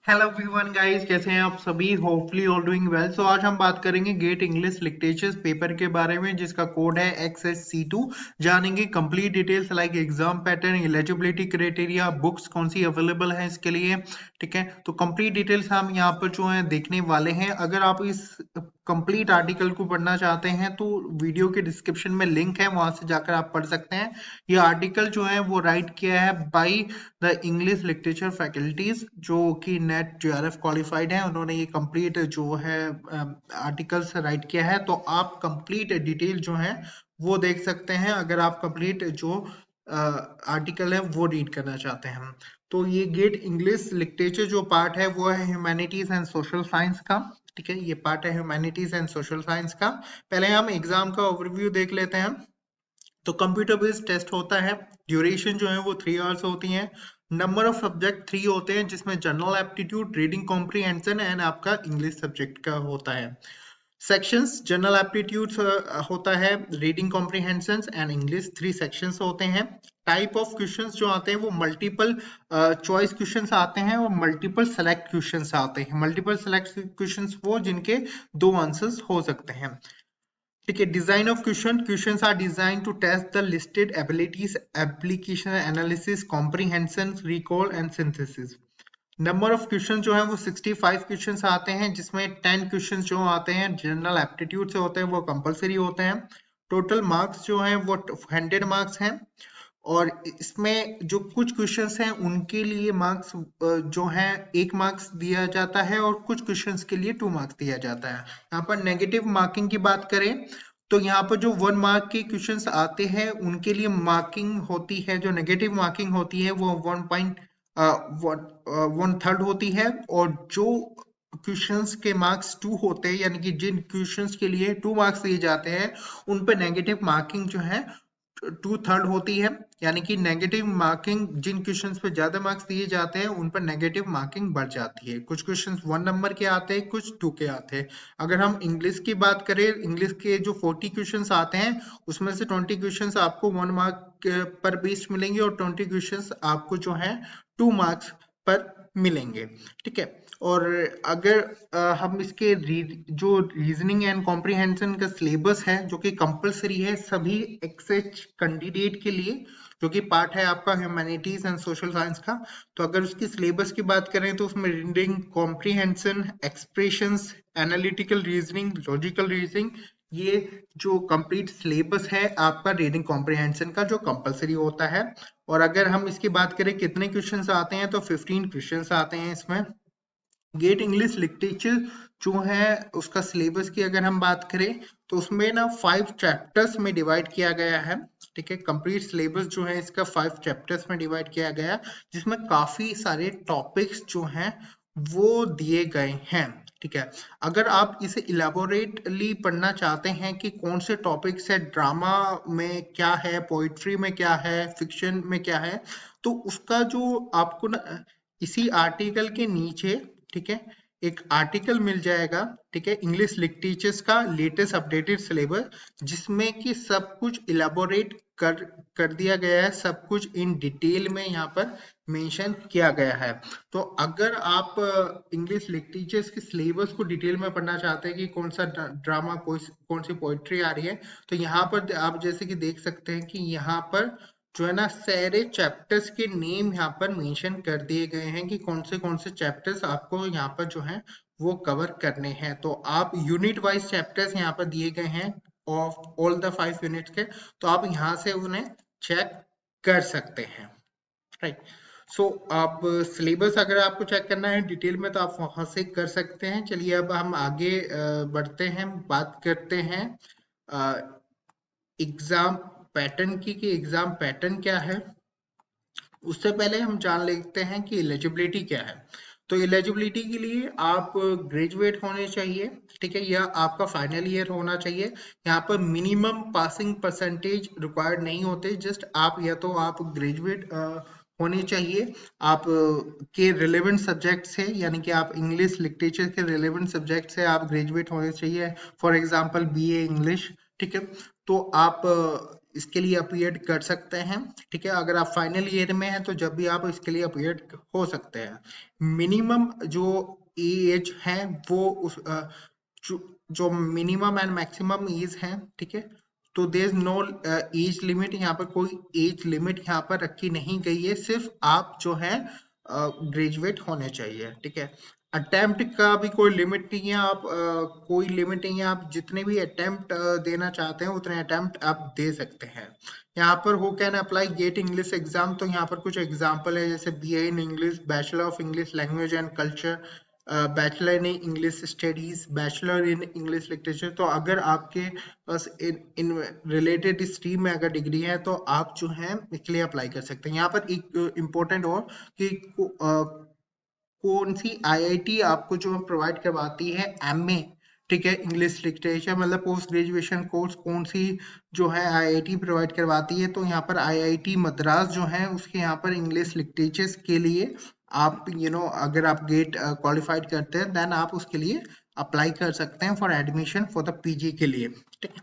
Hello everyone guys, कैसे हैं आप सभी? Hopefully all doing well. So आज हम बात करेंगे गेट इंग्लिश लिटरेचर पेपर के बारे में, जिसका कोड है XSC2। जानेंगे complete details like exam pattern, eligibility criteria, books कौन सी अवेलेबल है इसके लिए। ठीक है, तो कंप्लीट डिटेल्स हम यहाँ पर जो है देखने वाले हैं। अगर आप इस कंप्लीट आर्टिकल को पढ़ना चाहते हैं तो वीडियो के डिस्क्रिप्शन में लिंक है, वहां से जाकर आप पढ़ सकते हैं। ये आर्टिकल जो है वो राइट किया है by the English literature faculties, जो कि नेट JRF क्वालिफाइड है। उन्होंने ये कंप्लीट जो है आर्टिकल्स राइट किया है। तो आप कंप्लीट डिटेल जो है वो देख सकते हैं अगर आप कंप्लीट जो आर्टिकल है वो रीड करना चाहते हैं। तो ये गेट इंग्लिश लिटरेचर जो पार्ट है वो है ह्यूमैनिटीज एंड सोशल साइंस का। ठीक है, ये पार्ट है ह्यूमैनिटीज एंड सोशल साइंस का। पहले हम एग्जाम का ओवरव्यू देख लेते हैं। तो कंप्यूटर बेस्ड टेस्ट होता है। ड्यूरेशन जो है वो 3 आवर्स होती है। नंबर ऑफ सब्जेक्ट 3 होते हैं, जिसमें general aptitude, reading comprehension and आपका इंग्लिश सब्जेक्ट का होता है। सेक्शंस जनरल एप्टीट्यूड होता है, reading comprehension and English, 3 sections होते हैं। टाइप ऑफ क्वेश्चंस जो आते हैं वो मल्टीपल चॉइस क्वेश्चंस आते हैं और मल्टीपल सेलेक्ट क्वेश्चंस आते हैं। मल्टीपल सेलेक्ट क्वेश्चंस वो जिनके 2 आंसर्स हो सकते हैं। ठीक है, design of questions are design to test the listed abilities, application analysis, comprehension, recall and synthesis. Number of question जो है वो 65 क्वेश्चंस आते हैं, जिसमें 10 क्वेश्चंस जो आते हैं जनरल एप्टीट्यूड से होते हैं, वो कंपलसरी होते हैं। टोटल मार्क्स जो है वो 100 मार्क्स हैं। और इसमें जो कुछ क्वेश्चंस हैं उनके लिए मार्क्स जो है 1 मार्क्स दिया जाता है और कुछ क्वेश्चंस के लिए 2 मार्क्स दिया जाता है। यहाँ पर नेगेटिव मार्किंग की बात करें तो यहाँ पर जो 1 मार्क के क्वेश्चंस आते हैं उनके लिए मार्किंग होती है, जो नेगेटिव मार्किंग होती है वो 1/3 होती है। और जो क्वेश्चंस के मार्क्स 2 होते हैं, यानी कि जिन क्वेश्चंस के लिए 2 मार्क्स दिए जाते हैं उन पर नेगेटिव मार्किंग जो है 2/3 होती है। यानी कि नेगेटिव मार्किंग जिन क्वेश्चंस पे ज्यादा मार्क्स दिए जाते हैं उन पर नेगेटिव मार्किंग बढ़ जाती है। कुछ क्वेश्चंस 1 नंबर के आते हैं, कुछ 2 के आते हैं। अगर हम इंग्लिश की बात करें, इंग्लिश के जो 40 क्वेश्चंस आते हैं उसमें से 20 क्वेश्चंस आपको 1 मार्क पर बेस्ड मिलेंगे और 20 क्वेश्चंस आपको जो है 2 मार्क्स पर मिलेंगे। ठीक है, और अगर हम इसके जो रीजनिंग एंड कॉम्प्रिहेंशन का सिलेबस है जो कि कंपलसरी है सभी एक्सएच कैंडिडेट के लिए, जो कि पार्ट है आपका ह्यूमैनिटीज एंड सोशल साइंस का। तो अगर उसकी सिलेबस की बात करें तो उसमें reading comprehension, expressions, analytical reasoning, logical reasoning, ये जो कंप्लीट सिलेबस है आपका रीडिंग कॉम्प्रिहेंशन का, जो कंपलसरी होता है। और अगर हम इसकी बात करें कितने क्वेश्चंस आते हैं तो 15 क्वेश्चंस आते हैं इसमें। गेट इंग्लिश लिटरेचर जो है उसका सिलेबस की अगर हम बात करें तो उसमें ना 5 चैप्टर्स में डिवाइड किया गया है। ठीक है, कंप्लीट सिलेबस जो है इसका 5 चैप्टर्स में डिवाइड किया गया है, जिसमें काफी सारे टॉपिक्स जो हैं वो दिए गए हैं। ठीक है, अगर आप इसे इलेबोरेटली पढ़ना चाहते हैं कि कौन से टॉपिक्स है, ड्रामा में क्या है, पोइट्री में क्या है, फिक्शन में क्या है, तो उसका जो आपको ना इसी आर्टिकल के नीचे, ठीक है, एक आर्टिकल मिल जाएगा। ठीक है, इंग्लिश लिटरेचर्स का लेटेस्ट अपडेटेड सिलेबस, जिसमें कि सब कुछ इलेबोरेट कर दिया गया है, सब कुछ इन डिटेल में यहाँ पर मेंशन किया गया है। तो अगर आप इंग्लिश लिटरेचर्स के सिलेबस को डिटेल में पढ़ना चाहते हैं कि कौन सा ड्रामा, कौन सी पोइट्री आ रही है, तो यहाँ पर आप जैसे कि देख सकते हैं कि यहाँ पर जो है ना सारे चैप्टर्स के नेम यहाँ पर मेंशन कर दिए गए हैं कि कौन से चैप्टर्स आपको यहाँ पर जो है वो कवर करने हैं। तो आप यूनिट वाइज चैप्टर्स यहाँ पर दिए गए हैं ऑफ ऑल द 5 यूनिट्स के, तो आप यहाँ से उन्हें चेक कर सकते हैं। राइट, सो आप सिलेबस अगर आपको चेक करना है डिटेल में तो आप वहां से कर सकते हैं। चलिए अब हम आगे बढ़ते हैं, बात करते हैं एग्जाम पैटर्न की कि एग्जाम पैटर्न क्या है। उससे पहले हम जान लेते हैं कि एलिजिबिलिटी क्या है। तो एलिजिबिलिटी के लिए आप ग्रेजुएट होने चाहिए। ठीक है, या आपका फाइनल ईयर होना चाहिए। यहाँ पर मिनिमम पासिंग परसेंटेज रिक्वायर्ड नहीं होते, जस्ट आप या तो आप ग्रेजुएट होने चाहिए, आप के रिलेवेंट सब्जेक्ट से, यानी कि आप इंग्लिश लिटरेचर के रिलेवेंट सब्जेक्ट से आप ग्रेजुएट होने चाहिए। For example BA English. ठीक है, तो आप इसके लिए अपीयर कर सकते हैं। ठीक है, अगर आप फाइनल ईयर में हैं तो जब भी आप इसके लिए अपीयर हो सकते हैं। मिनिमम जो एज है वो जो मिनिमम एंड मैक्सिमम एज है, ठीक है, तो there is no age limit, यहाँ पर कोई एज लिमिट यहाँ पर रखी नहीं गई है, सिर्फ आप जो है ग्रेजुएट होने चाहिए। ठीक है, अटेम्प्ट का भी कोई लिमिट नहीं है, आप कोई लिमिट नहीं है, आप जितने भी अटेम्प्ट देना चाहते हैं उतने अटेम्प्ट आप दे सकते हैं। यहाँ पर who can apply get English exam, तो यहाँ पर कुछ एग्जाम्पल है, जैसे BA in English, bachelor of English language and culture, bachelor in English studies, bachelor in English literature. तो अगर आपके पास इन रिलेटेड स्ट्रीम में अगर डिग्री है तो आप जो है इसके लिए अप्लाई कर सकते हैं। यहाँ पर एक इम्पोर्टेंट और कि कौन सी IIT आपको जो प्रोवाइड करवाती है MA, ठीक है, इंग्लिश लिटरेचर मतलब पोस्ट ग्रेजुएशन कोर्स, कौन सी जो है IIT प्रोवाइड करवाती है, तो यहाँ पर IIT मद्रास जो है उसके यहाँ पर इंग्लिश लिटरेचर के लिए आप अगर आप गेट क्वालिफाइड करते हैं देन आप उसके लिए अप्लाई कर सकते हैं for admission for the PG के लिए। ठीक है,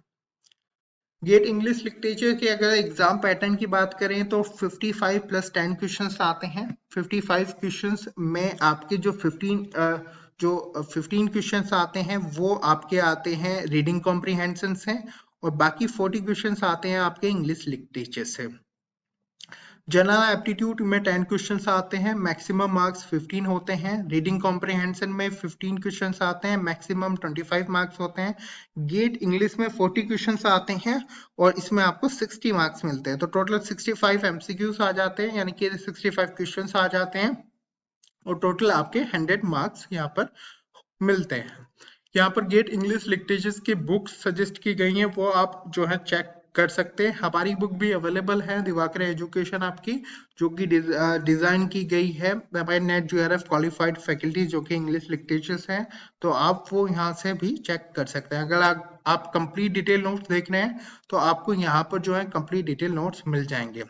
गेट इंग्लिश लिटरेचर के अगर एग्जाम पैटर्न की बात करें तो 55 + 10 क्वेश्चंस आते हैं। 55 क्वेश्चंस में आपके जो 15 क्वेश्चंस आते हैं वो आपके आते हैं रीडिंग कॉम्प्रिहेंशन से, और बाकी 40 क्वेश्चंस आते हैं आपके इंग्लिश लिटरेचर से। जनरल एप्टीट्यूड में 10 क्वेश्चंस आते हैं, मैक्सिमम मार्क्स 15 होते हैं। रीडिंग कॉम्प्रिहेंशन में 15 क्वेश्चंस आते हैं, मैक्सिमम 25 मार्क्स होते हैं। गेट इंग्लिश में 40 क्वेश्चंस आते हैं और इसमें आपको 60 मार्क्स मिलते हैं, तो टोटल 65 MCQs आ जाते हैं, यानी कि 65 क्वेश्चंस आ जाते हैं और टोटल आपके 100 मार्क्स यहाँ पर मिलते हैं। यहाँ पर गेट इंग्लिश लिटरेचर की बुक्स सजेस्ट की गई हैं, वो आप जो है चेक कर सकते हैं। हमारी बुक भी अवेलेबल है दिवाकर एजुकेशन आपकी, जो कि डिजाइन की गई है by net JRF qualified faculty जो कि इंग्लिश लिटरेचर है, तो आप वो यहाँ से भी चेक कर सकते हैं। अगर आप कंप्लीट डिटेल नोट्स देख रहे हैं तो आपको यहाँ पर जो है कंप्लीट डिटेल नोट्स मिल जाएंगे।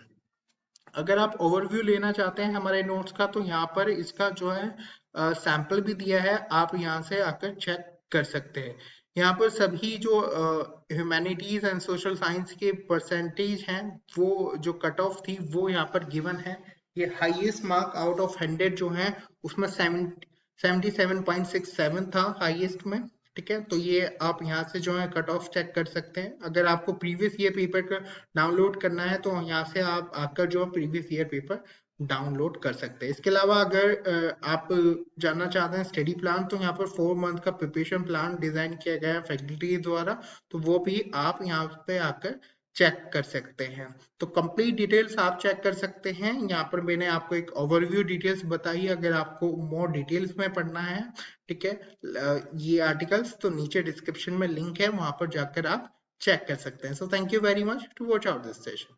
अगर आप ओवरव्यू लेना चाहते हैं हमारे नोट्स का तो यहाँ पर इसका जो है सैंपल भी दिया है, आप यहाँ से आकर चेक कर सकते हैं। यहाँ पर सभी जो ह्यूमैनिटीज एंड सोशल साइंस के परसेंटेज हैं वो जो कट ऑफ थी वो यहाँ पर गिवन है। ये हाईएस्ट मार्क आउट ऑफ 100 जो है उसमें 77.67 था हाईएस्ट में। ठीक है, तो ये आप यहाँ से जो है कट ऑफ चेक कर सकते हैं। अगर आपको प्रीवियस ईयर पेपर का डाउनलोड करना है तो यहाँ से आप आकर जो प्रीवियस ईयर पेपर डाउनलोड कर सकते हैं। इसके अलावा अगर आप जानना चाहते हैं स्टडी प्लान, तो यहाँ पर 4 मंथ का प्रिपरेशन प्लान डिजाइन किया गया है फैकल्टी द्वारा, तो वो भी आप यहाँ पे आकर चेक कर सकते हैं। तो कंप्लीट डिटेल्स आप चेक कर सकते हैं। यहाँ पर मैंने आपको एक ओवरव्यू डिटेल्स बताई, अगर आपको मोर डिटेल्स में पढ़ना है, ठीक है, ये आर्टिकल्स तो नीचे डिस्क्रिप्शन में लिंक है, वहां पर जाकर आप चेक कर सकते हैं। So thank you very much to watch out this session.